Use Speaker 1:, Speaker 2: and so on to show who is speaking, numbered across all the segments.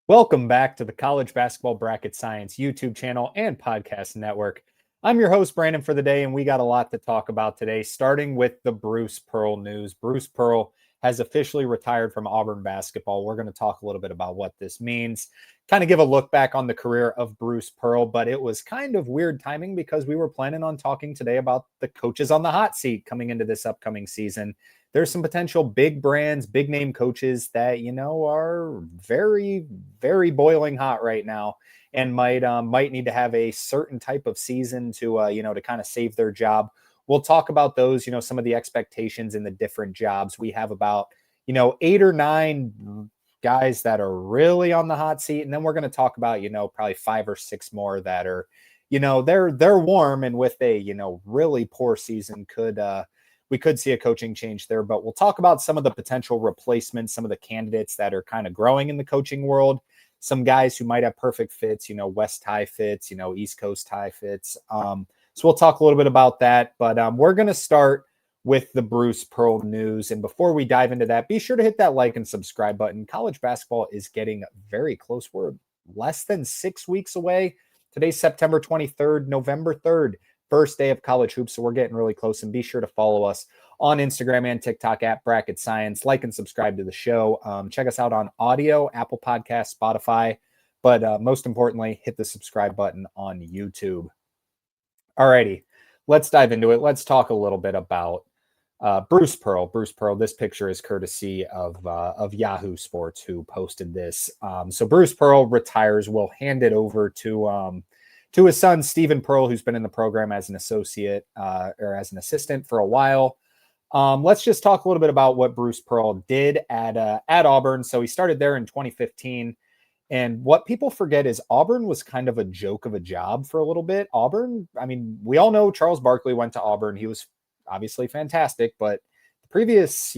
Speaker 1: Welcome back to the College Basketball Bracket Science YouTube channel and podcast network. I'm your host, Brandon, for the day, and we got a lot to talk about today, starting with the Bruce Pearl news. Bruce Pearl has officially retired from Auburn basketball. We're going to talk a little bit about what this means, kind of give a look back on the career of Bruce Pearl, but it was kind of weird timing because we were planning on talking today about the coaches on the hot seat coming into this upcoming season. There's some potential big brands, big name coaches that, are very, very boiling hot right now and might need to have a certain type of season to, to kind of save their job. We'll talk about those, some of the expectations in the different jobs. We have about, 8 or 9 guys that are really on the hot seat. And then we're going to talk about, probably 5 or 6 more that are, they're warm, and with a, really poor season we could see a coaching change there, but we'll talk about some of the potential replacements, some of the candidates that are kind of growing in the coaching world, some guys who might have perfect fits, West tie fits, East Coast tie fits. So we'll talk a little bit about that, but we're going to start with the Bruce Pearl news. And before we dive into that, be sure to hit that like and subscribe button. College basketball is getting very close. We're less than 6 weeks away. Today's September 23rd, November 3rd. First day of college hoops, so we're getting really close. And be sure to follow us on Instagram and TikTok at Bracket Science. Like and subscribe to the show. Check us out on audio, Apple Podcasts, Spotify. But most importantly, hit the subscribe button on YouTube. Alrighty, let's dive into it. Let's talk a little bit about Bruce Pearl. Bruce Pearl, this picture is courtesy of Yahoo Sports, who posted this. So Bruce Pearl retires. We'll hand it over to his son, Stephen Pearl, who's been in the program as an associate or as an assistant for a while. Let's just talk a little bit about what Bruce Pearl did at Auburn. So he started there in 2015. And what people forget is Auburn was kind of a joke of a job for a little bit. Auburn, we all know Charles Barkley went to Auburn. He was obviously fantastic, but the previous,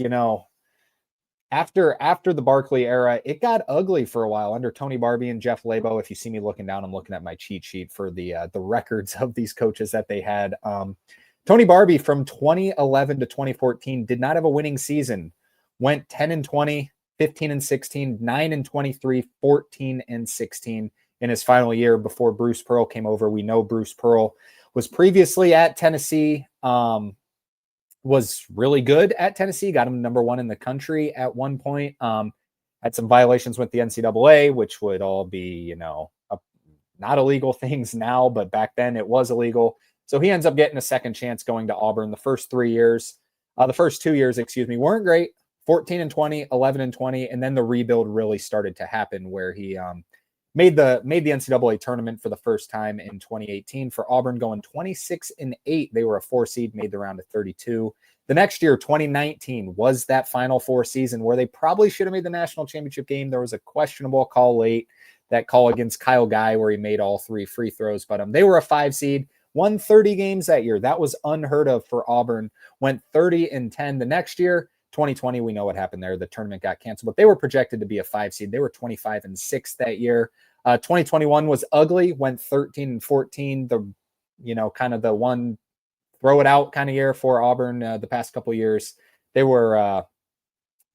Speaker 1: after the Barkley era, it got ugly for a while under Tony Barbee and Jeff Labo. If you see me looking down, I'm looking at my cheat sheet for the records of these coaches that they had. Tony Barbee from 2011 to 2014 did not have a winning season. Went 10-20, 15-16, 9-23, 14-16 in his final year before Bruce Pearl came over. We know Bruce Pearl was previously at Tennessee. Was really good at Tennessee, got him number 1 in the country at one point. Had some violations with the NCAA, which would all be, not illegal things now, but back then it was illegal. So he ends up getting a second chance going to Auburn. The first 2 years, weren't great. 14-20, 11-20, and then the rebuild really started to happen, where he made the NCAA tournament for the first time in 2018 for Auburn, going 26-8. They were a 4 seed, made the round of 32. The next year, 2019, was that Final Four season where they probably should have made the national championship game. There was a questionable call late, that call against Kyle Guy where he made all 3 free throws, but they were a 5 seed, won 30 games that year. That was unheard of for Auburn. Went 30-10 the next year. 2020, we know what happened there. The tournament got canceled, but they were projected to be a 5 seed. They were 25-6 that year. 2021 was ugly, went 13-14. Kind of the one throw it out kind of year for Auburn. The past couple years, they were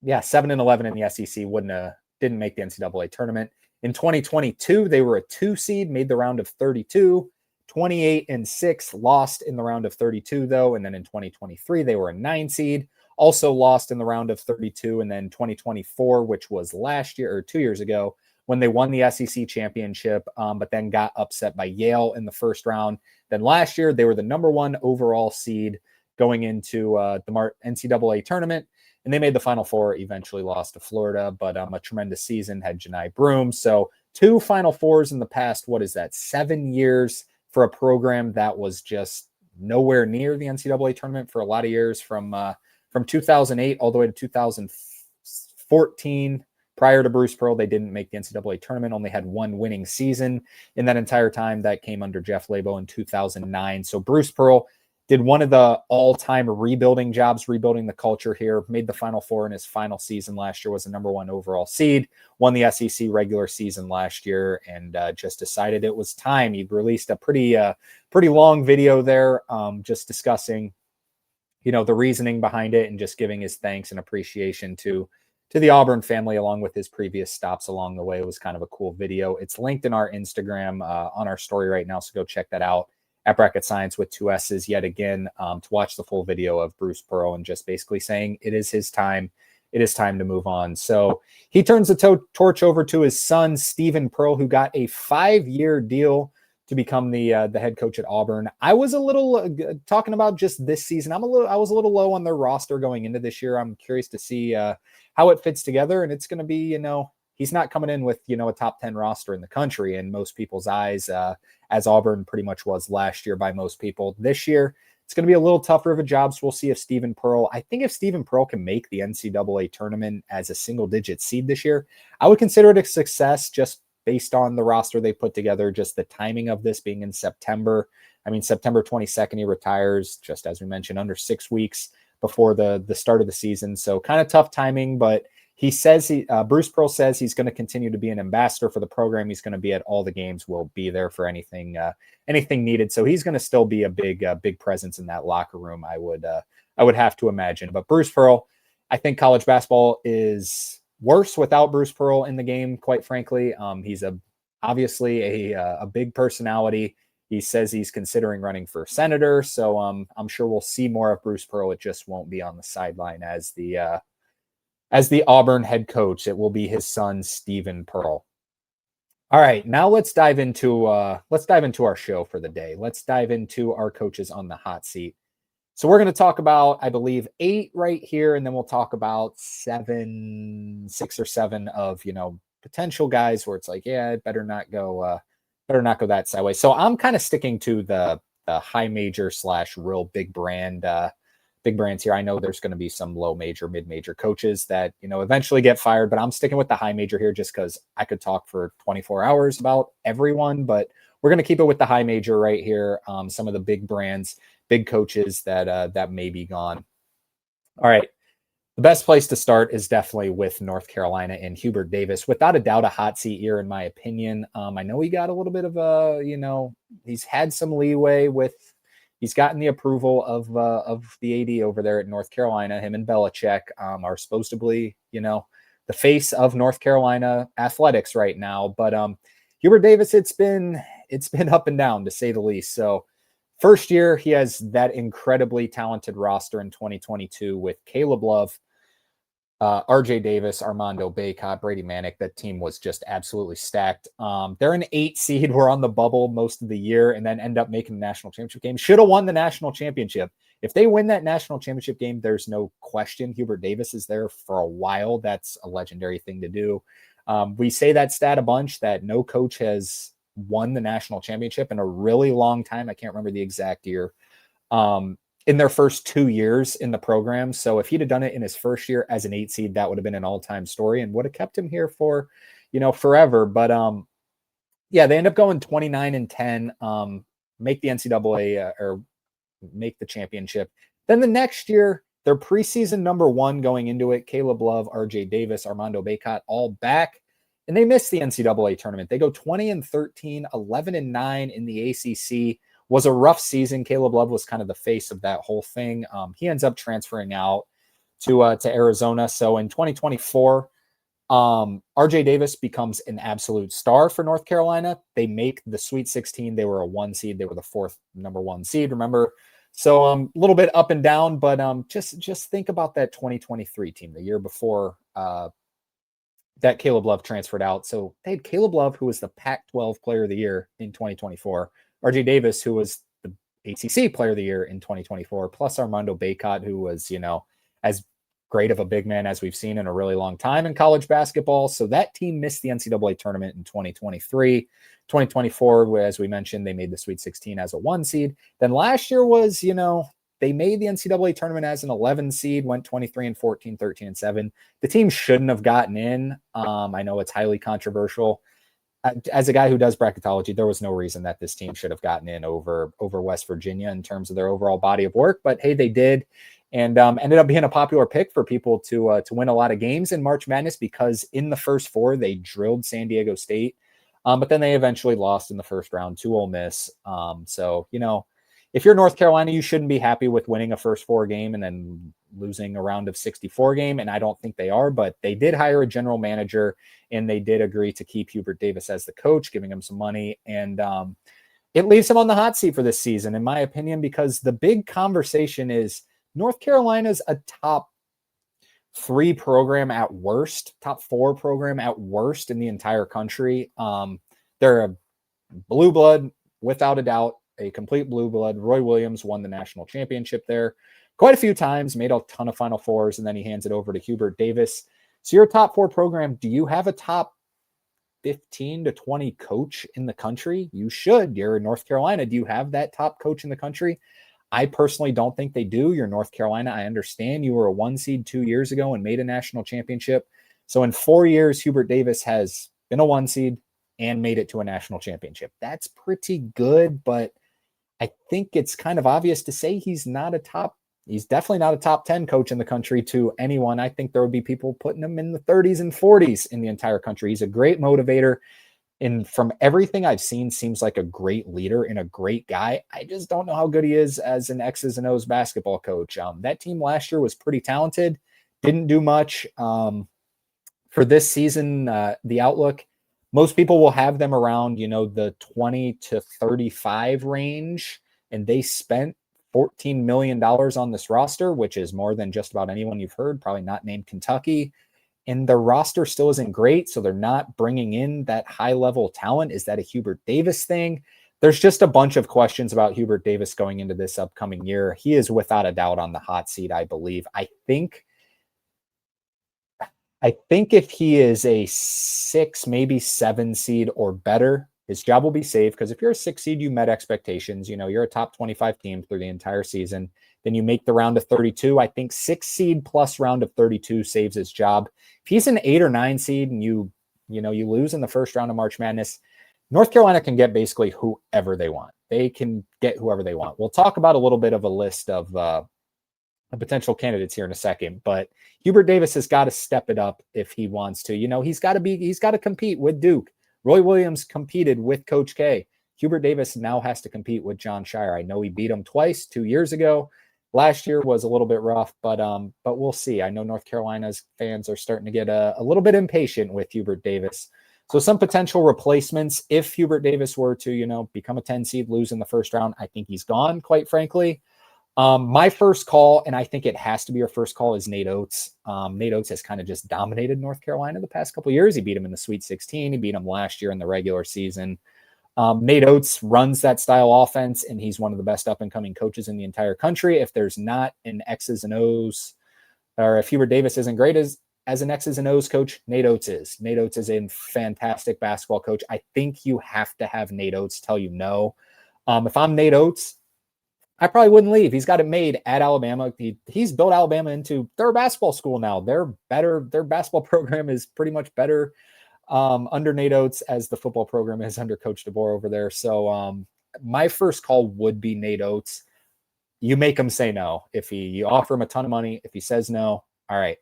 Speaker 1: 7-11 in the SEC. Didn't make the NCAA tournament. In 2022, they were a 2 seed, made the round of 32. 28-6, lost in the round of 32 though, and then in 2023 they were a 9 seed. Also lost in the round of 32, and then 2024, which was last year or 2 years ago, when they won the SEC championship, but then got upset by Yale in the first round. Then last year, they were the number 1 overall seed going into the NCAA tournament, and they made the Final Four, eventually lost to Florida, but a tremendous season, had Johni Broome. So 2 Final Fours in the past, 7 years for a program that was just nowhere near the NCAA tournament for a lot of years, from 2008 all the way to 2014. Prior to Bruce Pearl, they didn't make the NCAA tournament, only had 1 winning season in that entire time. That came under Jeff Labo in 2009. So Bruce Pearl did one of the all-time rebuilding jobs, rebuilding the culture here, made the Final Four in his final season last year, was the number 1 overall seed, won the SEC regular season last year, and just decided it was time. He released a pretty long video there, just discussing the reasoning behind it and just giving his thanks and appreciation to to the Auburn family, along with his previous stops along the way. It was kind of a cool video. It's linked in our Instagram on our story right now, so go check that out at Bracket Science with 2 S's yet again, to watch the full video of Bruce Pearl and just basically saying it is his time. It is time to move on. So he turns the torch over to his son, Steven Pearl, who got a 5-year deal to become the head coach at Auburn. I was a little talking about just this season. I was a little low on their roster going into this year. I'm curious to see how it fits together, and it's going to be, he's not coming in with, a top 10 roster in the country in most people's eyes, as Auburn pretty much was last year by most people. This year, it's going to be a little tougher of a job, so we'll see if Steven Pearl, I think if Steven Pearl can make the NCAA tournament as a single-digit seed this year, I would consider it a success just based on the roster they put together, just the timing of this being in September. I mean, September 22nd, he retires, just as we mentioned, under 6 weeks before the start of the season. So kind of tough timing, but he says Bruce Pearl says he's going to continue to be an ambassador for the program. He's going to be at all the games. Will be there for anything needed. So he's going to still be a big presence in that locker room. I would have to imagine. But Bruce Pearl, I think college basketball is worse without Bruce Pearl in the game. Quite frankly, he's obviously a big personality. He says he's considering running for senator. So I'm sure we'll see more of Bruce Pearl. It just won't be on the sideline as the Auburn head coach. It will be his son, Steven Pearl. All right, now let's dive into our show for the day. Let's dive into our coaches on the hot seat. So we're going to talk about, I believe, 8 right here, and then we'll talk about 6 or 7 of, potential guys where it's like, yeah, it better not go that sideways. So I'm kind of sticking to the high major / real big brands here. I know there's going to be some low major, mid major coaches that, eventually get fired, but I'm sticking with the high major here just because I could talk for 24 hours about everyone, but we're going to keep it with the high major right here. Some of the big brands, big coaches that may be gone. All right. The best place to start is definitely with North Carolina and Hubert Davis. Without a doubt, a hot seat year, in my opinion. I know he got a little bit of he's had some leeway he's gotten the approval of the AD over there at North Carolina. Him and Belichick are supposed to be, the face of North Carolina athletics right now. But Hubert Davis, it's been up and down, to say the least. So first year, he has that incredibly talented roster in 2022 with Caleb Love, RJ Davis, Armando Bacot, Brady Manick. That team was just absolutely stacked. They're an 8 seed. We're on the bubble most of the year and then end up making the national championship game. Should have won the national championship. If they win that national championship game, there's no question Hubert Davis is there for a while. That's a legendary thing to do. We say that stat a bunch, that no coach has won the national championship in a really long time. I can't remember the exact year. In their first 2 years in the program. So if he'd have done it in his first year as an 8 seed, that would have been an all-time story and would have kept him here for, forever. But they end up going 29-10, make the NCAA or make the championship. Then the next year, their preseason number 1 going into it, Caleb Love, RJ Davis, Armando Bacot, all back. And they miss the NCAA tournament. They go 20-13, 11-9 in the ACC. Was a rough season. Caleb Love was kind of the face of that whole thing. He ends up transferring out to Arizona. So in 2024, RJ Davis becomes an absolute star for North Carolina. They make the Sweet 16. They were a 1 seed. They were the 4th number 1 seed, remember? So a little bit up and down, but just think about that 2023 team, the year before that Caleb Love transferred out. So they had Caleb Love, who was the Pac-12 Player of the Year in 2024. RJ Davis, who was the ACC Player of the Year in 2024, plus Armando Bacot, who was, as great of a big man as we've seen in a really long time in college basketball. So that team missed the NCAA tournament in 2023. 2024, as we mentioned, they made the Sweet 16 as a 1 seed. Then last year was, they made the NCAA tournament as an 11 seed, went 23-14, 13-7. The team shouldn't have gotten in. I know it's highly controversial. As a guy who does bracketology, there was no reason that this team should have gotten in over West Virginia in terms of their overall body of work. But hey, they did, and ended up being a popular pick for people to win a lot of games in March Madness because in the first 4 they drilled San Diego State, but then they eventually lost in the first round to Ole Miss. So if you're North Carolina, you shouldn't be happy with winning a first 4 game and then losing a round of 64 game, and I don't think they are, but they did hire a general manager, and they did agree to keep Hubert Davis as the coach, giving him some money, and it leaves him on the hot seat for this season, in my opinion, because the big conversation is North Carolina's a top 3 program at worst, top 4 program at worst in the entire country. They're a blue blood, without a doubt, a complete blue blood. Roy Williams won the national championship there quite a few times, made a ton of Final Fours, and then he hands it over to Hubert Davis. So you're a top 4 program. Do you have a top 15 to 20 coach in the country? You should. You're in North Carolina. Do you have that top coach in the country? I personally don't think they do. You're North Carolina. I understand you were a 1 seed 2 years ago and made a national championship. So in 4 years, Hubert Davis has been a 1 seed and made it to a national championship. That's pretty good, but I think it's kind of obvious to say he's definitely not a top 10 coach in the country to anyone. I think there would be people putting him in the 30s and 40s in the entire country. He's a great motivator. And from everything I've seen, seems like a great leader and a great guy. I just don't know how good he is as an X's and O's basketball coach. That team last year was pretty talented, didn't do much. For this season, the outlook, most people will have them around, the 20 to 35 range, and they spent $14 million on this roster, which is more than just about anyone you've heard, probably not named Kentucky. And the roster still isn't great, so they're not bringing in that high-level talent. Is that a Hubert Davis thing? There's just a bunch of questions about Hubert Davis going into this upcoming year. He is without a doubt on the hot seat, I believe. I think if he is a 6, maybe 7 seed or better, his job will be safe, because if you're a 6 seed, you met expectations. You're a top 25 team through the entire season. Then you make the round of 32. I think 6 seed plus round of 32 saves his job. If he's an 8 or 9 seed and you lose in the first round of March Madness, North Carolina can get basically whoever they want. They can get whoever they want. We'll talk about a little bit of a list of potential candidates here in a second, but Hubert Davis has got to step it up if he wants to. He's got to compete with Duke. Roy Williams competed with Coach K. Hubert Davis now has to compete with Jon Scheyer. I know he beat him twice 2 years ago. Last year was a little bit rough, but we'll see. I know North Carolina's fans are starting to get a little bit impatient with Hubert Davis. So some potential replacements if Hubert Davis were to, become a 10 seed, lose in the first round. I think he's gone, quite frankly. My first call, and I think it has to be your first call, is Nate Oates. Nate Oates has kind of just dominated North Carolina the past couple of years. He beat him in the Sweet 16. He beat him last year in the regular season. Nate Oates runs that style offense, and he's one of the best up-and-coming coaches in the entire country. If there's not an X's and O's, or if Hubert Davis isn't great as an X's and O's coach, Nate Oates is. Nate Oates is a fantastic basketball coach. I think you have to have Nate Oates tell you no. If I'm Nate Oates, I probably wouldn't leave. He's got it made at Alabama. He's built Alabama into their basketball school now. They're better. Their basketball program is pretty much better under Nate Oates as the football program is under Coach DeBoer over there. So my first call would be Nate Oates. You make him say no. If you offer him a ton of money, if he says no, all right,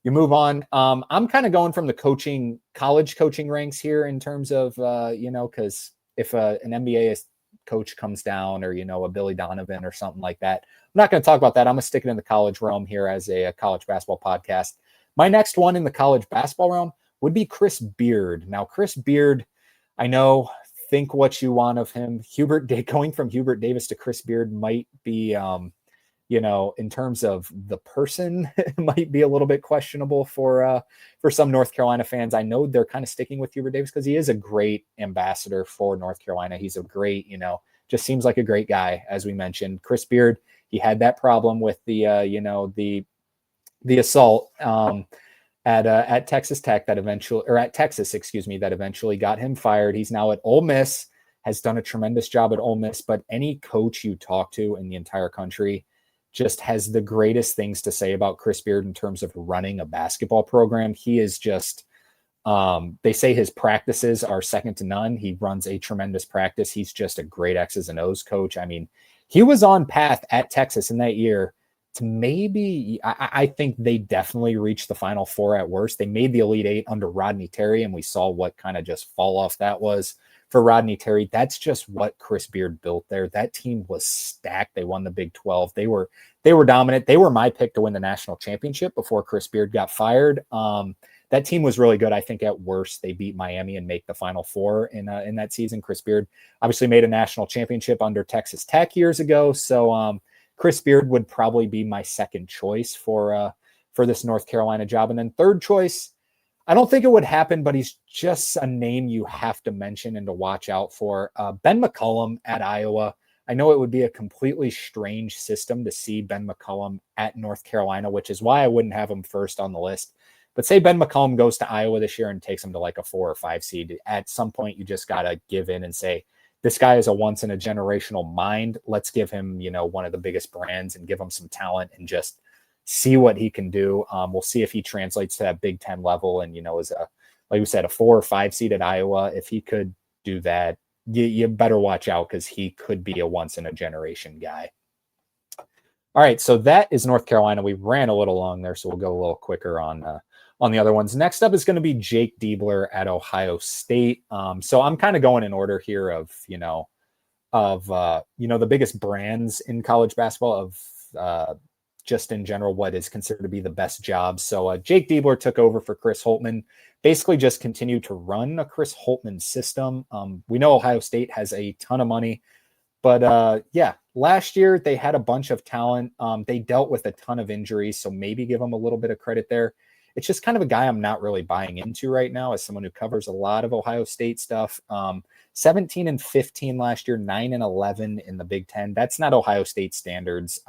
Speaker 1: you move on. I'm kind of going from the college coaching ranks here in terms of, because if an NBA coach comes down, or a Billy Donovan or something like that, I'm not going to talk about that. I'm going to stick it in the college realm here as a college basketball podcast. My next one in the college basketball realm would be Chris Beard. Now, Chris Beard, I know, think what you want of him. Going from Hubert Davis to Chris Beard might be, in terms of the person, it might be a little bit questionable for some North Carolina fans. I know they're kind of sticking with Hubert Davis because he is a great ambassador for North Carolina. He's a great, just seems like a great guy, as we mentioned. Chris Beard, he had that problem with the assault at Texas Tech that eventually got him fired. He's now at Ole Miss, has done a tremendous job at Ole Miss, but any coach you talk to in the entire country just has the greatest things to say about Chris Beard in terms of running a basketball program. He is just, they say his practices are second to none. He runs a tremendous practice. He's just a great X's and O's coach. I mean, he was on path at Texas in that year to maybe, I think they definitely reached the Final Four at worst. They made the Elite Eight under Rodney Terry, and we saw what kind of just fall off that was for Rodney Terry. That's just what Chris Beard built there. That team was stacked. They won the Big 12. They were dominant. They were my pick to win the national championship before Chris Beard got fired. That team was really good. I think at worst they beat Miami and make the Final Four in that season. Chris Beard obviously made a national championship under Texas Tech years ago. So Chris Beard would probably be my second choice for this North Carolina job. And then third choice, I don't think it would happen, but he's just a name you have to mention and to watch out for. Ben McCollum at Iowa. I know it would be a completely strange system to see Ben McCollum at North Carolina, which is why I wouldn't have him first on the list. But say Ben McCollum goes to Iowa this year and takes him to like a 4 or 5 seed. At some point, you just got to give in and say, this guy is a once in a generational mind. Let's give him, one of the biggest brands and give him some talent and just see what he can do. We'll see if he translates to that Big Ten level and, is like we said, a 4 or 5 seed at Iowa. If he could do that, you better watch out because he could be a once in a generation guy. All right. So that is North Carolina. We ran a little long there, so we'll go a little quicker on the other ones. Next up is going to be Jake Diebler at Ohio State. So I'm kind of going in order here of, the biggest brands in college basketball of, just in general, what is considered to be the best jobs. So Jake Diebler took over for Chris Holtmann, basically just continued to run a Chris Holtmann system. We know Ohio State has a ton of money, but last year they had a bunch of talent. They dealt with a ton of injuries, so maybe give them a little bit of credit there. It's just kind of a guy I'm not really buying into right now as someone who covers a lot of Ohio State stuff. 17-15 last year, 9-11 in the Big Ten. That's not Ohio State standards.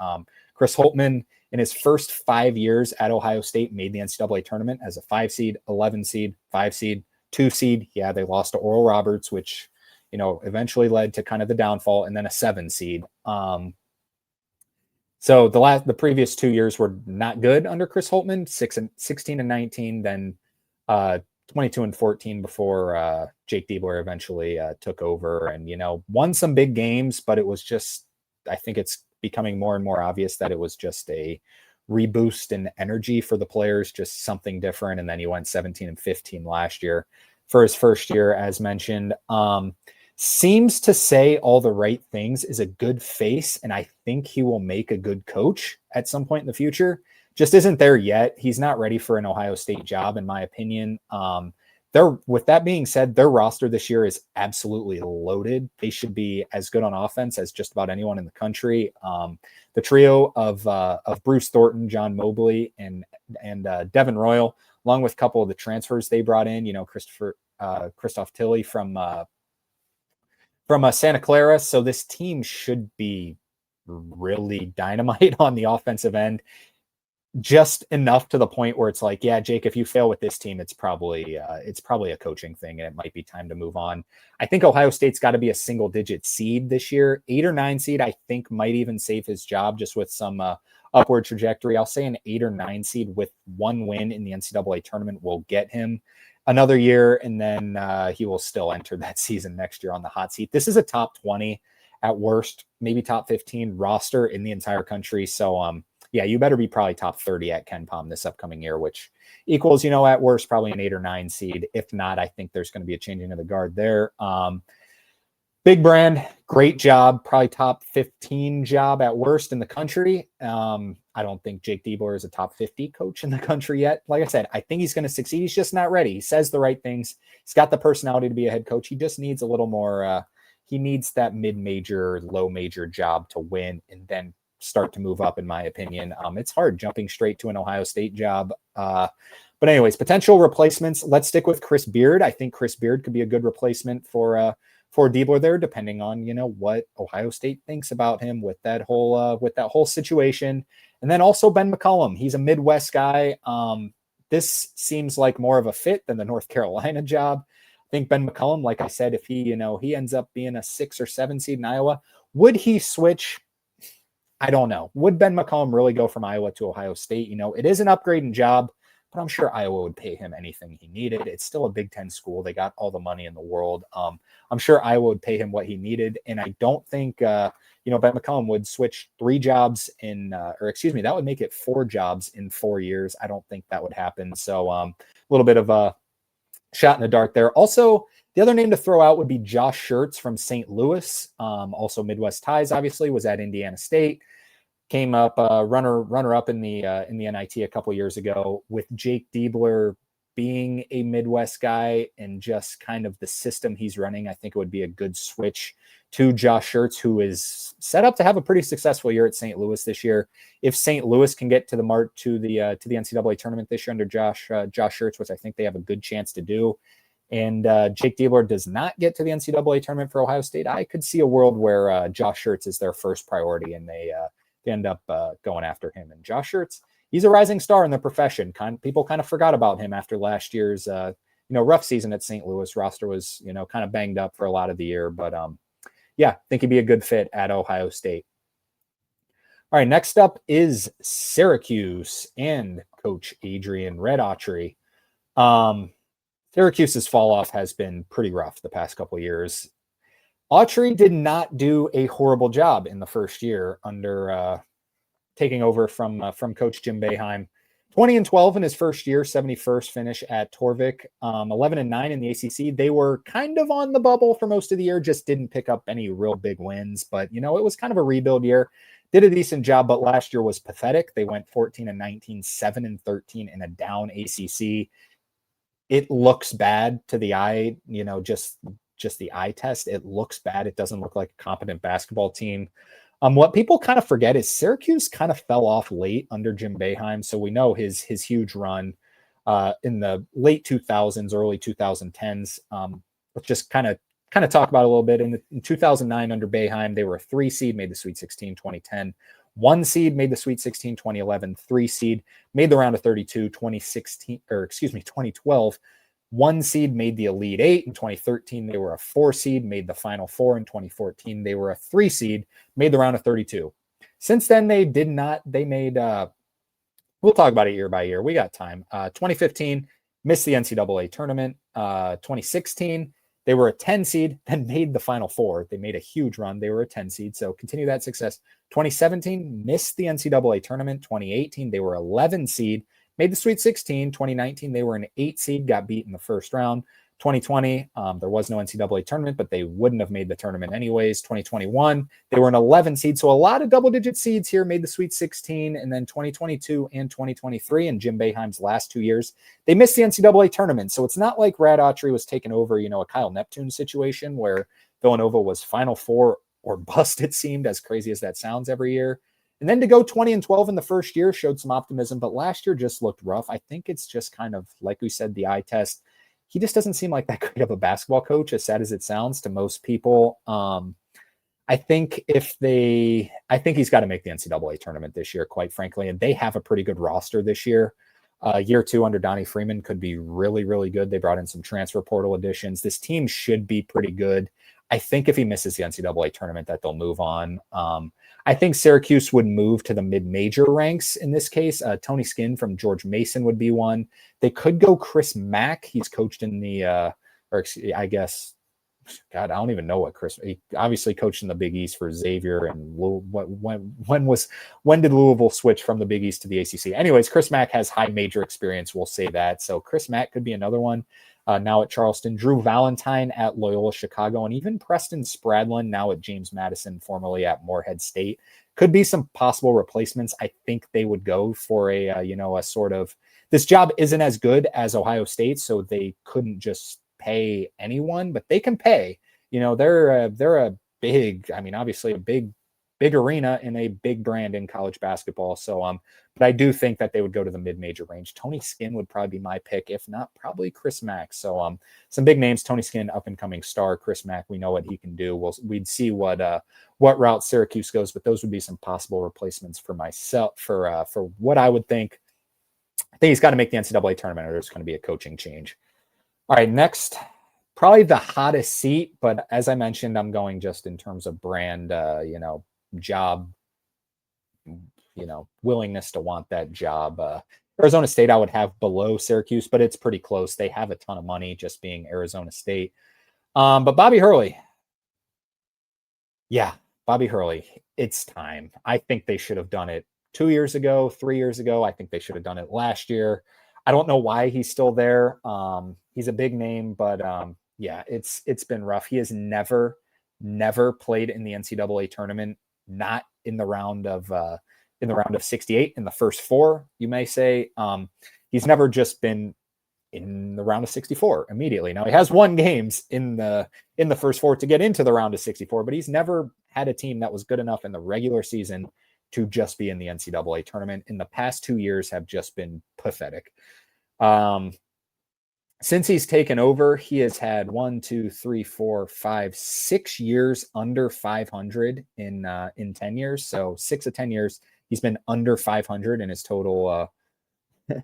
Speaker 1: Chris Holtmann, in his first 5 years at Ohio State, made the NCAA tournament as a 5 seed, 11 seed, 5 seed, 2 seed. Yeah, they lost to Oral Roberts, which, eventually led to kind of the downfall, and then a 7 seed. So the previous 2 years were not good under Chris Holtmann, 16-19, then 22-14 before Jake Diebler eventually took over and, won some big games, but it was just, I think it's becoming more and more obvious that it was just a reboost in energy for the players, just something different. And then he went 17-15 last year for his first year, as mentioned. Seems to say all the right things, is a good face, and I think he will make a good coach at some point in the future. Just isn't there yet. He's not ready for an Ohio State job, in my opinion. With that being said, their roster this year is absolutely loaded. They should be as good on offense as just about anyone in the country. The trio of Bruce Thornton, John Mobley, and Devin Royal, along with a couple of the transfers they brought in, Christoph Tilley from Santa Clara. So this team should be really dynamite on the offensive end. Just enough to the point where it's like, yeah, Jake, if you fail with this team, it's probably a coaching thing and it might be time to move on. I think Ohio State's got to be a single digit seed this year. 8 or 9 seed, I think, might even save his job just with some upward trajectory. I'll say an 8 or 9 seed with 1 win in the NCAA tournament will get him another year, and then he will still enter that season next year on the hot seat. This is a top 20 at worst, maybe top 15 roster in the entire country. So yeah, you better be probably top 30 at KenPom this upcoming year, which equals, at worst, probably an 8 or 9 seed. If not, I think there's going to be a changing of the guard there. Big brand, great job, probably top 15 job at worst in the country. I don't think Jake Diebler is a top 50 coach in the country yet. Like I said, I think he's going to succeed. He's just not ready. He says the right things. He's got the personality to be a head coach. He just needs a little more. He needs that mid-major, low-major job to win and then start to move up, in my opinion. It's hard jumping straight to an Ohio State job. But anyways, potential replacements. Let's stick with Chris Beard. I think Chris Beard could be a good replacement for Diebler there, depending on, what Ohio State thinks about him with that whole situation. And then also Ben McCollum. He's a Midwest guy. This seems like more of a fit than the North Carolina job. I think Ben McCollum, like I said, if he ends up being a 6 or 7 seed in Iowa, would he switch? I don't know. Would Ben McCollum really go from Iowa to Ohio State? It is an upgrading job, but I'm sure Iowa would pay him anything he needed. It's still a Big Ten school. They got all the money in the world. I'm sure Iowa would pay him what he needed. And I don't think, Ben McCollum would switch 3 jobs that would make it 4 jobs in 4 years. I don't think that would happen. So a little bit of a shot in the dark there. Also, The other name to throw out would be Josh Schertz from St. Louis. Also Midwest ties, obviously, was at Indiana State. Came up runner up in the NIT a couple years ago. With Jake Diebler being a Midwest guy and just kind of the system he's running, I think it would be a good switch to Josh Schertz, who is set up to have a pretty successful year at St. Louis this year. If St. Louis can get to the NCAA tournament this year under Josh Schertz, which I think they have a good chance to do, and Jake Diebler does not get to the NCAA tournament for Ohio State, I could see a world where Josh Schertz is their first priority and they end up going after him. And Josh Schertz, he's a rising star in the profession. People kind of forgot about him after last year's rough season at St. Louis. Roster was kind of banged up for a lot of the year, but yeah, I think he'd be a good fit at Ohio State. All right, next up is Syracuse and Coach Adrian Red Autry. Syracuse's fall off has been pretty rough the past couple of years. Autry did not do a horrible job in the first year under taking over from Coach Jim Boeheim. 20-12 in his first year, 71st finish at Torvik, 11-9 in the ACC. They were kind of on the bubble for most of the year, just didn't pick up any real big wins. But, it was kind of a rebuild year. Did a decent job, but last year was pathetic. They went 14-19, 7-13 in a down ACC. It looks bad to the eye, just the eye test. It looks bad. It doesn't look like a competent basketball team. What people kind of forget is Syracuse kind of fell off late under Jim Boeheim. So we know his huge run in the late 2000s, early 2010s. Let's just kind of talk about it a little bit. In 2009 under Boeheim, they were a 3 seed, made the Sweet 16 2010. 1 seed made the Sweet 16 2011. 3 seed made the round of 32 2012. 1 seed made the Elite Eight. In 2013, they were a 4 seed, made the Final Four. In 2014, they were a 3 seed, made the round of 32. Since then, they made, we'll talk about it year by year. We got time. 2015, missed the NCAA tournament. 2016, they were a 10 seed, then made the Final Four. They made a huge run. They were a 10 seed, so continue that success. 2017, missed the NCAA tournament. 2018, they were 11 seed, made the Sweet 16. 2019, they were an 8 seed, got beat in the first round. 2020, there was no NCAA tournament, but they wouldn't have made the tournament anyways. 2021, they were an 11 seed, so a lot of double-digit seeds here, made the Sweet 16, and then 2022 and 2023, and Jim Boeheim's last 2 years, they missed the NCAA tournament. So it's not like Red Autry was taking over, a Kyle Neptune situation where Villanova was Final Four or bust, it seemed, as crazy as that sounds, every year. And then to go 20-12 in the first year showed some optimism, but last year just looked rough. I think it's just kind of, like we said, the eye test. He just doesn't seem like that great of a basketball coach, as sad as it sounds to most people. I think he's got to make the NCAA tournament this year, quite frankly, and they have a pretty good roster this year. Year 2 under Donnie Freeman could be really, really good. They brought in some transfer portal additions. This team should be pretty good. I think if he misses the NCAA tournament, that they'll move on. I think Syracuse would move to the mid-major ranks in this case. Tony Skinn from George Mason would be one. They could go Chris Mack. He's coached in the, I don't even know what he obviously coached in the Big East for Xavier. And when did Louisville switch from the Big East to the ACC? Anyways, Chris Mack has high major experience. We'll say that. So Chris Mack could be another one. Now at Charleston, Drew Valentine at Loyola Chicago, and even Preston Spradlin now at James Madison, formerly at Morehead State, could be some possible replacements. I think they would go for a sort of, this job isn't as good as Ohio State, so they couldn't just pay anyone, but they can pay. They're a big, obviously a big arena and a big brand in college basketball. So, but I do think that they would go to the mid-major range. Tony Skinn would probably be my pick. If not, probably Chris Mack. So, some big names, Tony Skinn, up and coming star. Chris Mack, we know what he can do. We'd see what route Syracuse goes, but those would be some possible replacements for myself for what I would think. I think he's got to make the NCAA tournament or there's going to be a coaching change. All right, next, probably the hottest seat, but as I mentioned, I'm going just in terms of brand, job, willingness to want that job. Arizona State I would have below Syracuse, but it's pretty close. They have a ton of money just being Arizona State. But Bobby Hurley. Yeah, Bobby Hurley. It's time. I think they should have done it 2 years ago, 3 years ago. I think they should have done it last year. I don't know why he's still there. He's a big name, but Yeah, it's been rough. He has never played in the NCAA tournament, not in the round of 68 in the first four, you may say. He's never just been in the round of 64 immediately. Now he has won games in the first four to get into the round of 64, but he's never had a team that was good enough in the regular season to just be in the NCAA tournament. In the past 2 years have just been pathetic. Since he's taken over, he has had 6 years under 500 in 10 years. So 6 of 10 years, he's been under 500 in his total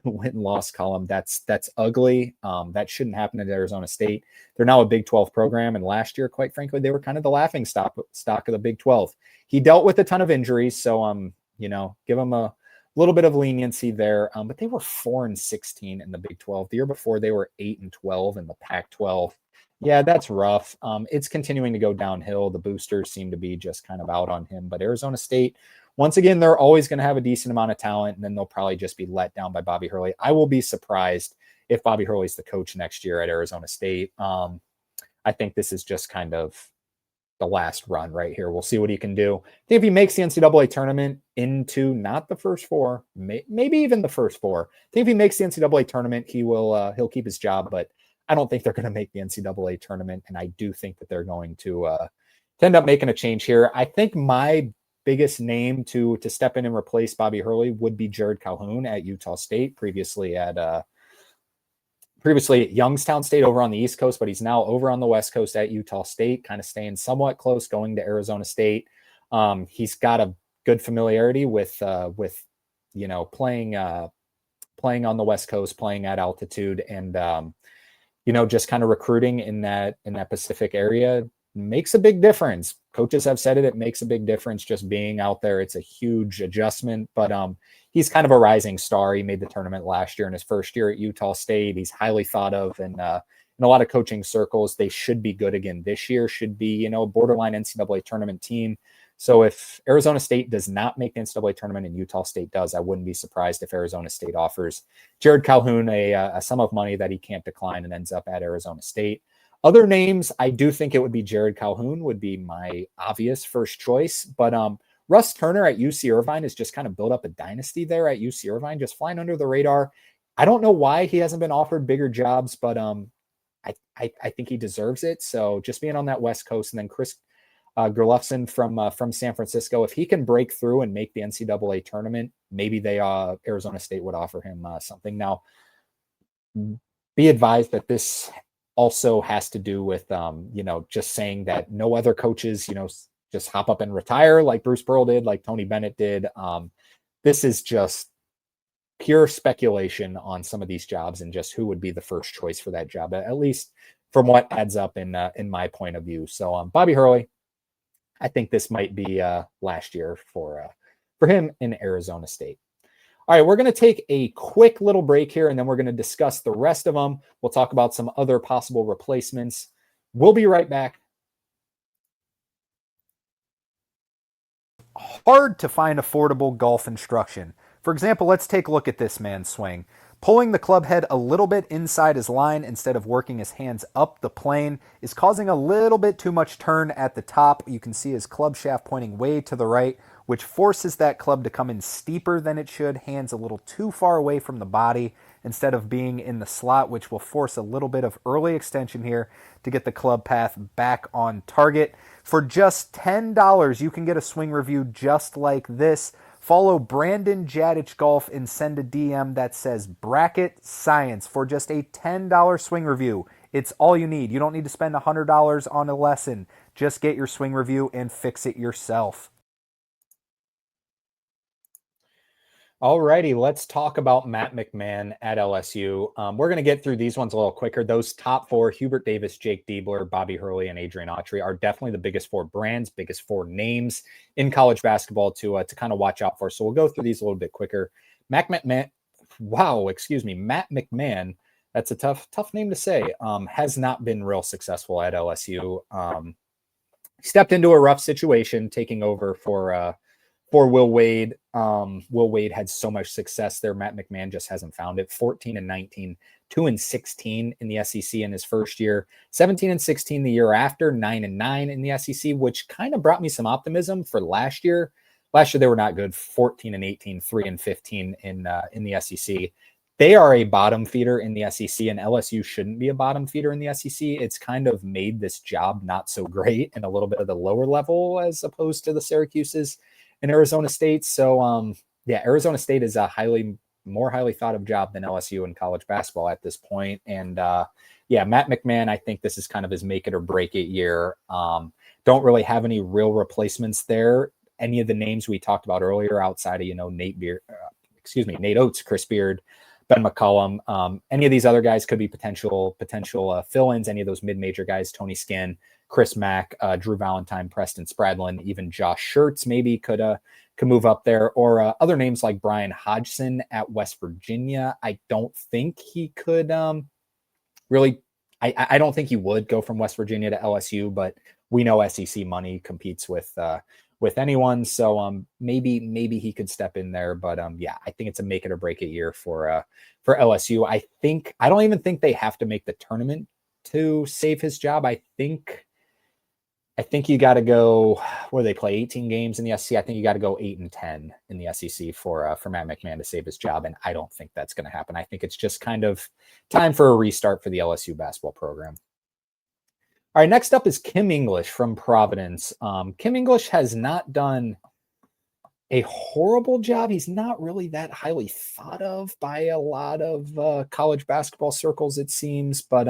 Speaker 1: win-loss column. That's ugly. That shouldn't happen at Arizona State. They're now a Big 12 program, and last year, quite frankly, they were kind of the laughing stock of the Big 12. He dealt with a ton of injuries, so give him a little bit of leniency there. But they were 4-16 in the Big 12. The year before, they were 8-12 in the Pac-12. Yeah, that's rough. It's continuing to go downhill. The boosters seem to be just kind of out on him, but Arizona State, once again, they're always going to have a decent amount of talent, and then they'll probably just be let down by Bobby Hurley. I will be surprised if Bobby Hurley's the coach next year at Arizona State. I think this is just kind of the last run right here. We'll see what he can do. I think if he makes the NCAA tournament into not the first four, maybe even the first four, I think if he makes the NCAA tournament, he'll keep his job, but I don't think they're going to make the NCAA tournament, and I do think that they're going to end up making a change here. I think my biggest name to step in and replace Bobby Hurley would be Jared Calhoun at Utah State, previously at Youngstown State over on the East Coast, but he's now over on the West Coast at Utah State, kind of staying somewhat close, going to Arizona State. He's got a good familiarity with playing on the West Coast, playing at altitude, and just kind of recruiting in that Pacific area makes a big difference. Coaches have said it makes a big difference just being out there. It's a huge adjustment, but he's kind of a rising star. He made the tournament last year in his first year at Utah State. He's highly thought of in a lot of coaching circles. They should be good again this year, should be, a borderline NCAA tournament team. So if Arizona State does not make the NCAA tournament and Utah State does, I wouldn't be surprised if Arizona State offers Jared Calhoun a sum of money that he can't decline and ends up at Arizona State. Other names, I do think it would be Jared Calhoun would be my obvious first choice, but Russ Turner at UC Irvine has just kind of built up a dynasty there at UC Irvine, just flying under the radar. I don't know why he hasn't been offered bigger jobs, but I think he deserves it. So just being on that West Coast, and then Chris Gerlufsen from San Francisco, if he can break through and make the NCAA tournament, maybe Arizona State would offer him something. Now, be advised that this also has to do with just saying that no other coaches just hop up and retire like Bruce Pearl did, like Tony Bennett did. This is just pure speculation on some of these jobs and just who would be the first choice for that job, at least from what adds up in my point of view. So Bobby Hurley, I think this might be last year for him in Arizona State. All right, we're going to take a quick little break here, and then we're going to discuss the rest of them. We'll talk about some other possible replacements. We'll be right back. Hard to find affordable golf instruction. For example, let's take a look at this man's swing. Pulling the club head a little bit inside his line instead of working his hands up the plane is causing a little bit too much turn at the top. You can see his club shaft pointing way to the right, which forces that club to come in steeper than it should, hands a little too far away from the body instead of being in the slot, which will force a little bit of early extension here to get the club path back on target. For just $10, you can get a swing review just like this. Follow Brandon Jadich Golf and send a DM that says Bracket Science for just a $10 swing review. It's all you need. You don't need to spend $100 on a lesson. Just get your swing review and fix it yourself. Alrighty, let's talk about Matt McMahon at LSU. We're going to get through these ones a little quicker. Those top four, Hubert Davis, Jake Diebler, Bobby Hurley, and Adrian Autry, are definitely the biggest four brands, biggest four names in college basketball to kind of watch out for. So we'll go through these a little bit quicker. Matt McMahon, that's a tough name to say, has not been real successful at LSU. Stepped into a rough situation taking over for for Will Wade. Will Wade had so much success there. Matt McMahon just hasn't found it. 14-19, 2-16 in the SEC in his first year, 17-16 the year after, 9-9 in the SEC, which kind of brought me some optimism for last year. Last year they were not good. 14-18, 3-15 in the SEC. They are a bottom feeder in the SEC, and LSU shouldn't be a bottom feeder in the SEC. It's kind of made this job not so great in a little bit of the lower level as opposed to the Syracuse's and Arizona State. So, Arizona State is a more highly thought of job than LSU in college basketball at this point. And Matt McMahon, I think this is kind of his make it or break it year. Don't really have any real replacements there. Any of the names we talked about earlier outside of, Nate Oates, Chris Beard, Ben McCollum, any of these other guys could be potential fill-ins. Any of those mid-major guys, Tony Skinn, Chris Mack, Drew Valentine, Preston Spradlin, even Josh Schertz maybe could move up there, or other names like Brian Hodgson at West Virginia. I don't think he could really. I don't think he would go from West Virginia to LSU, but we know SEC money competes with anyone, so maybe he could step in there. But I think it's a make it or break it year for LSU. I don't even think they have to make the tournament to save his job. I think you got to go where they play 18 games in the SEC. I think you got to go 8-10 in the SEC for Matt McMahon to save his job, and I don't think that's going to happen. I think it's just kind of time for a restart for the LSU basketball program. All right, next up is Kim English from Providence. Kim English has not done a horrible job. He's not really that highly thought of by a lot of college basketball circles, it seems. But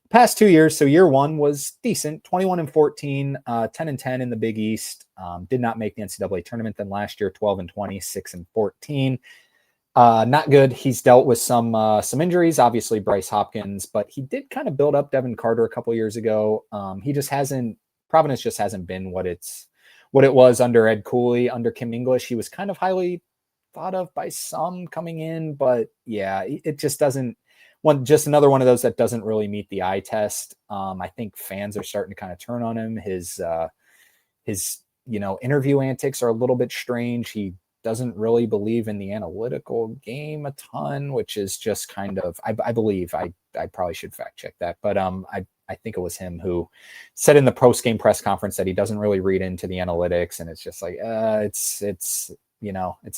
Speaker 1: past 2 years, so year one was decent, 21-14, 10-10 in the Big East. Did not make the NCAA tournament. Then last year, 12-20, 6-14. Not good. He's dealt with some injuries, obviously Bryce Hopkins, but he did kind of build up Devin Carter a couple years ago. Providence just hasn't been what it was under Ed Cooley. Under Kim English, he was kind of highly thought of by some coming in, but it just doesn't. Just another one of those that doesn't really meet the eye test. I think fans are starting to kind of turn on him. His interview antics are a little bit strange. He doesn't really believe in the analytical game a ton, which is just kind of, I believe, I probably should fact check that, but I think it was him who said in the post-game press conference that he doesn't really read into the analytics, and it's just like, it's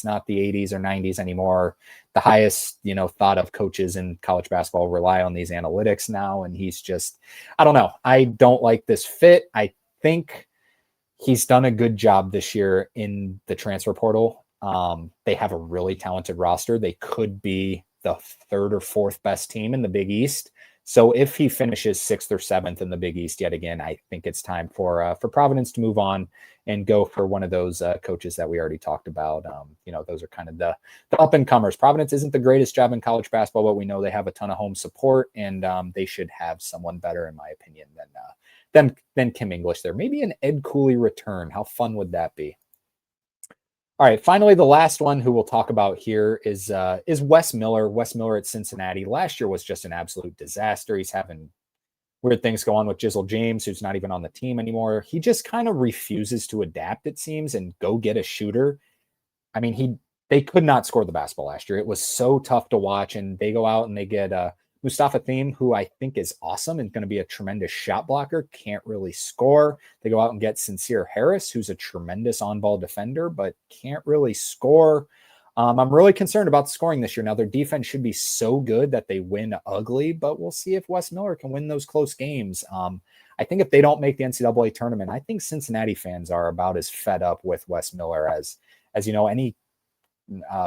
Speaker 1: not the 80s or 90s anymore. The highest, thought of coaches in college basketball rely on these analytics now, and he's just, I don't know. I don't like this fit. I think he's done a good job this year in the transfer portal. They have a really talented roster. They could be the third or fourth best team in the Big East. So if he finishes 6th or 7th in the Big East yet again, I think it's time for Providence to move on and go for one of those coaches that we already talked about. Those are kind of the up and comers. Providence isn't the greatest job in college basketball, but we know they have a ton of home support, and they should have someone better, in my opinion, than Kim English there. Maybe an Ed Cooley return. How fun would that be? All right, finally, the last one who we'll talk about here is Wes Miller. Wes Miller at Cincinnati. Last year was just an absolute disaster. He's having weird things go on with Jizzle James, who's not even on the team anymore. He just kind of refuses to adapt, it seems, and go get a shooter. I mean, they could not score the basketball last year. It was so tough to watch, and they go out and they get Mustafa Thiem, who I think is awesome and going to be a tremendous shot blocker, can't really score. They go out and get Sincere Harris, who's a tremendous on-ball defender, but can't really score. I'm really concerned about the scoring this year. Now, their defense should be so good that they win ugly, but we'll see if Wes Miller can win those close games. I think if they don't make the NCAA tournament, I think Cincinnati fans are about as fed up with Wes Miller as any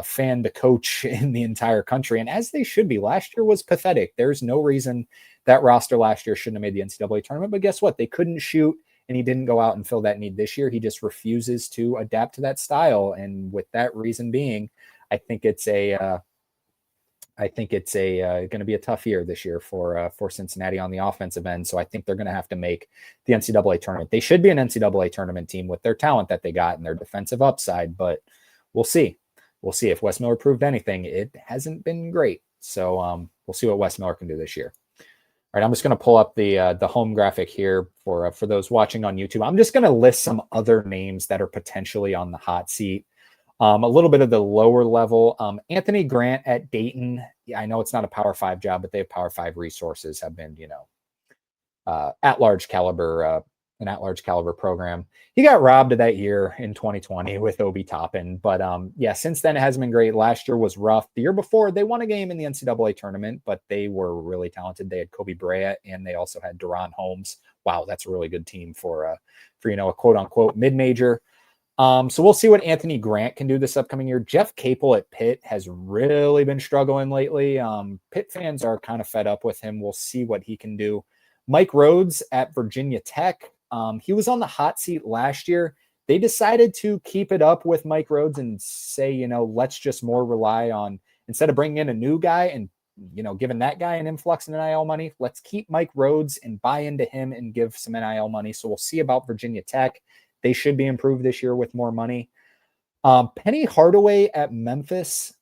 Speaker 1: fan to coach in the entire country, and as they should be. Last year was pathetic. There's no reason that roster last year shouldn't have made the NCAA tournament, but guess what? They couldn't shoot, and he didn't go out and fill that need this year. He just refuses to adapt to that style, and with that reason being, I think it's going to be a tough year this year for Cincinnati on the offensive end. So I think they're going to have to make the NCAA tournament. They should be an NCAA tournament team with their talent that they got and their defensive upside, but we'll see. We'll see. If Wes Miller proved anything, it hasn't been great. So we'll see what Wes Miller can do this year. All right, I'm just going to pull up the home graphic here for those watching on YouTube. I'm just going to list some other names that are potentially on the hot seat. A little bit of the lower level. Anthony Grant at Dayton. Yeah, I know it's not a Power 5 job, but they have Power 5 resources, have been, at-large caliber, an at-large caliber program. He got robbed of that year in 2020 with Obi Toppin. But yeah, since then it hasn't been great. Last year was rough. The year before, they won a game in the NCAA tournament, but they were really talented. They had Kobe Bryant, and they also had Deron Holmes. Wow, that's a really good team for a quote-unquote mid-major. So we'll see what Anthony Grant can do this upcoming year. Jeff Capel at Pitt has really been struggling lately. Pitt fans are kind of fed up with him. We'll see what he can do. Mike Rhodes at Virginia Tech. He was on the hot seat last year. They decided to keep it up with Mike Rhodes and say, let's just more rely on, instead of bringing in a new guy and, giving that guy an influx in NIL money, let's keep Mike Rhodes and buy into him and give some NIL money. So we'll see about Virginia Tech. They should be improved this year with more money. Penny Hardaway at Memphis.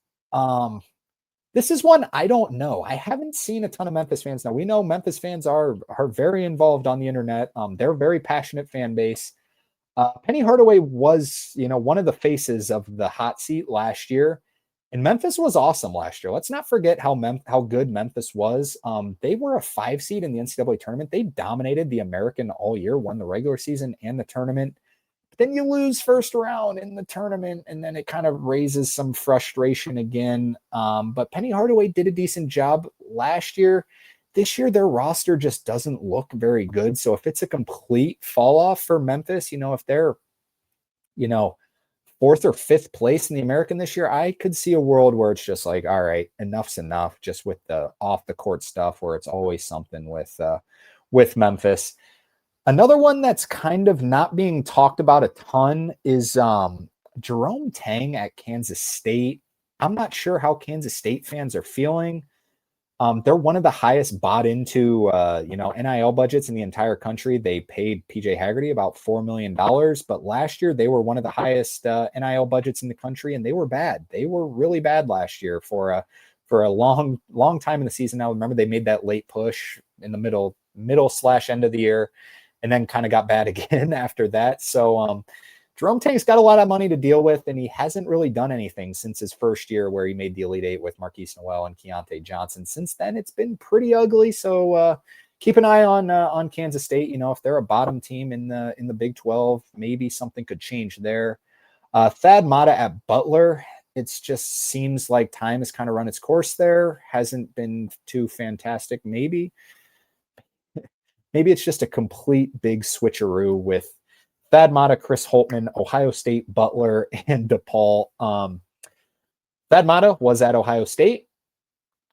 Speaker 1: This is one I don't know. I haven't seen a ton of Memphis fans. Now, we know Memphis fans are very involved on the internet. They're a very passionate fan base. Penny Hardaway was, one of the faces of the hot seat last year. And Memphis was awesome last year. Let's not forget how good Memphis was. They were a 5 seed in the NCAA tournament. They dominated the American all year, won the regular season and the tournament. Then you lose first round in the tournament, and then it kind of raises some frustration again. But Penny Hardaway did a decent job last year. This year, their roster just doesn't look very good. So if it's a complete fall off for Memphis, if they're, 4th or 5th place in the American this year, I could see a world where it's just like, all right, enough's enough, just with the off the court stuff where it's always something with Memphis. Another one that's kind of not being talked about a ton is Jerome Tang at Kansas State. I'm not sure how Kansas State fans are feeling. They're one of the highest bought into, NIL budgets in the entire country. They paid PJ Haggerty about $4 million, but last year they were one of the highest NIL budgets in the country, and they were bad. They were really bad last year for a long time in the season. Now, remember, they made that late push in the middle/end of the year, and then kind of got bad again after that. So Jerome Tang's got a lot of money to deal with, and he hasn't really done anything since his first year where he made the Elite Eight with Marquise Noel and Keontae Johnson. Since then, it's been pretty ugly. So keep an eye on Kansas State. If they're a bottom team in the Big 12, maybe something could change there. Thad Matta at Butler. It just seems like time has kind of run its course there. Hasn't been too fantastic. Maybe it's just a complete big switcheroo with Thad Matta, Chris Holtmann, Ohio State, Butler, and DePaul. Thad Matta was at Ohio State.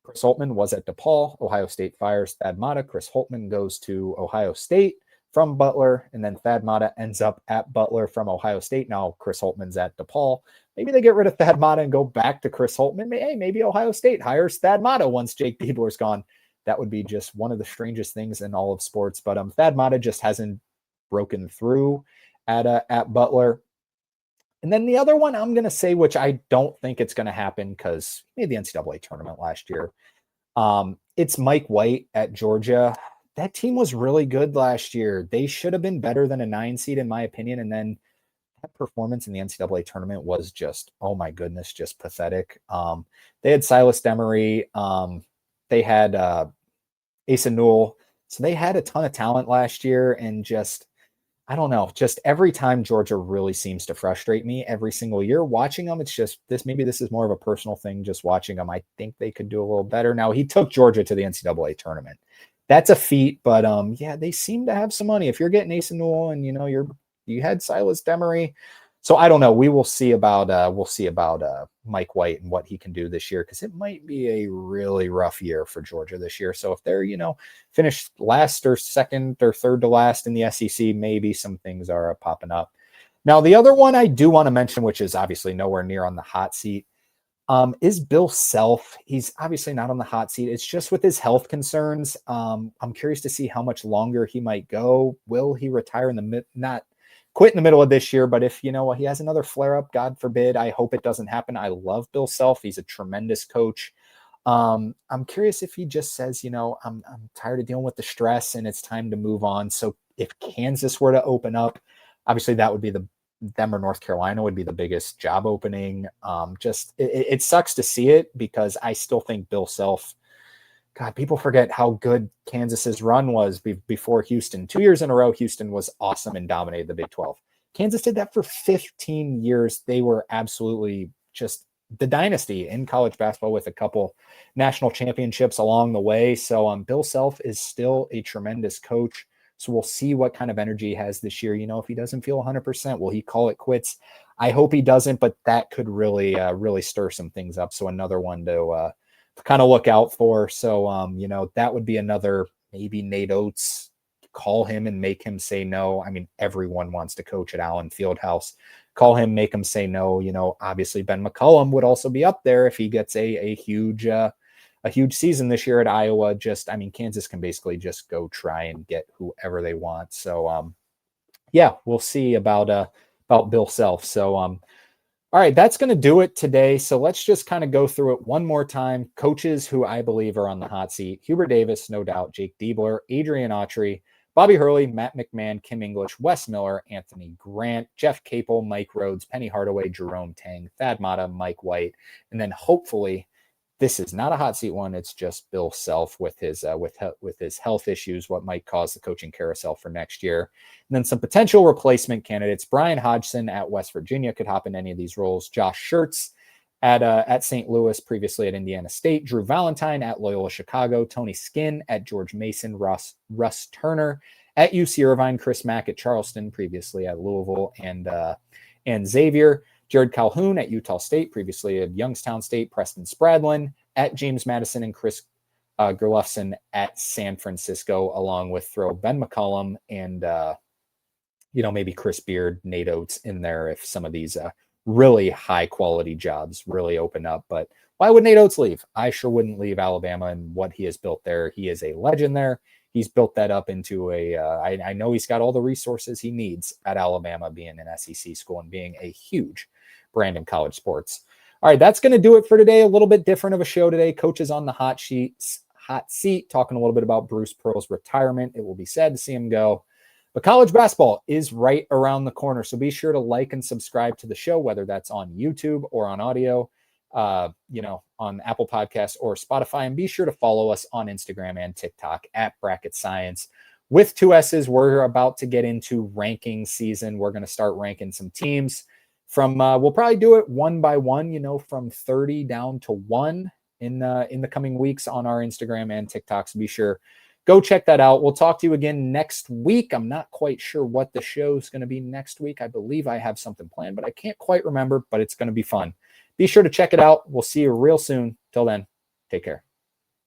Speaker 1: Chris Holtmann was at DePaul. Ohio State fires Thad Matta. Chris Holtmann goes to Ohio State from Butler, and then Thad Matta ends up at Butler from Ohio State. Now Chris Holtmann's at DePaul. Maybe they get rid of Thad Matta and go back to Chris Holtmann. Hey, maybe Ohio State hires Thad Matta once Jake Diebler's gone. That would be just one of the strangest things in all of sports. But Thad Matta just hasn't broken through at Butler. And then the other one I'm going to say, which I don't think it's going to happen because he made the NCAA tournament last year. It's Mike White at Georgia. That team was really good last year. They should have been better than a 9 seed, in my opinion. And then that performance in the NCAA tournament was just, oh my goodness, just pathetic. They had Silas Demery. They had Asa Newell. So they had a ton of talent last year, and just, I don't know, just every time Georgia really seems to frustrate me every single year. Watching them, it's just maybe this is more of a personal thing, just watching them. I think they could do a little better. Now, he took Georgia to the NCAA tournament. That's a feat, but yeah, they seem to have some money. If you're getting Asa Newell and you had Silas Demery. So I don't know. We will see about Mike White and what he can do this year, because it might be a really rough year for Georgia this year. So if they're finish last or second or third to last in the SEC, maybe some things are popping up. Now the other one I do want to mention, which is obviously nowhere near on the hot seat, is Bill Self. He's obviously not on the hot seat. It's just with his health concerns. I'm curious to see how much longer he might go. Will he retire not quit in the middle of this year? But if he has another flare up, God forbid, I hope it doesn't happen. I love Bill Self. He's a tremendous coach. I'm curious if he just says, I'm tired of dealing with the stress and it's time to move on. So if Kansas were to open up, obviously that would be them or North Carolina would be the biggest job opening. It sucks to see it because I still think Bill Self, God, people forget how good Kansas's run was before Houston. 2 years in a row, Houston was awesome and dominated the Big 12. Kansas did that for 15 years. They were absolutely just the dynasty in college basketball with a couple national championships along the way. So Bill Self is still a tremendous coach. So we'll see what kind of energy he has this year. If he doesn't feel 100%, will he call it quits? I hope he doesn't, but that could really stir some things up. So another one to kind of look out for. So, that would be another, maybe Nate Oates, call him and make him say no. I mean, everyone wants to coach at Allen Fieldhouse. Call him, make him say no. Obviously Ben McCollum would also be up there if he gets a huge season this year at Iowa. Kansas can basically just go try and get whoever they want. So, we'll see about Bill Self. So, all right, that's going to do it today. So let's just kind of go through it one more time. Coaches who I believe are on the hot seat: Hubert Davis, no doubt; Jake Diebler, Adrian Autry, Bobby Hurley, Matt McMahon, Kim English, Wes Miller, Anthony Grant, Jeff Capel, Mike Rhodes, Penny Hardaway, Jerome Tang, Thad Matta, Mike White, and then hopefully this is not a hot seat one. It's just Bill Self with his health issues, what might cause the coaching carousel for next year. And then some potential replacement candidates: Brian Hodgson at West Virginia could hop in any of these roles. Josh Schertz at St. Louis, previously at Indiana State. Drew Valentine at Loyola Chicago. Tony Skinn at George Mason. Russ Turner at UC Irvine. Chris Mack at Charleston, previously at Louisville and Xavier. Jared Calhoun at Utah State, previously at Youngstown State. Preston Spradlin at James Madison, and Chris Gerlufsen at San Francisco, along with throw Ben McCollum and maybe Chris Beard, Nate Oates in there if some of these really high quality jobs really open up. But why would Nate Oates leave? I sure wouldn't leave Alabama and what he has built there. He is a legend there. He's built that up into I know he's got all the resources he needs at Alabama, being an SEC school and being a huge brand in college sports. All right, that's going to do it for today. A little bit different of a show today. Coaches on the hot seat, talking a little bit about Bruce Pearl's retirement. It will be sad to see him go, but college basketball is right around the corner. So be sure to like and subscribe to the show, whether that's on YouTube or on audio, on Apple Podcasts or Spotify. And be sure to follow us on Instagram and TikTok at Bracket Science with 2 S's. We're about to get into ranking season. We're going to start ranking some teams from, we'll probably do it one by one, from 30 down to 1 in the coming weeks on our Instagram and TikTok. So be sure, go check that out. We'll talk to you again next week. I'm not quite sure what the show is going to be next week. I believe I have something planned, but I can't quite remember, but it's going to be fun. Be sure to check it out. We'll see you real soon. Till then, take care.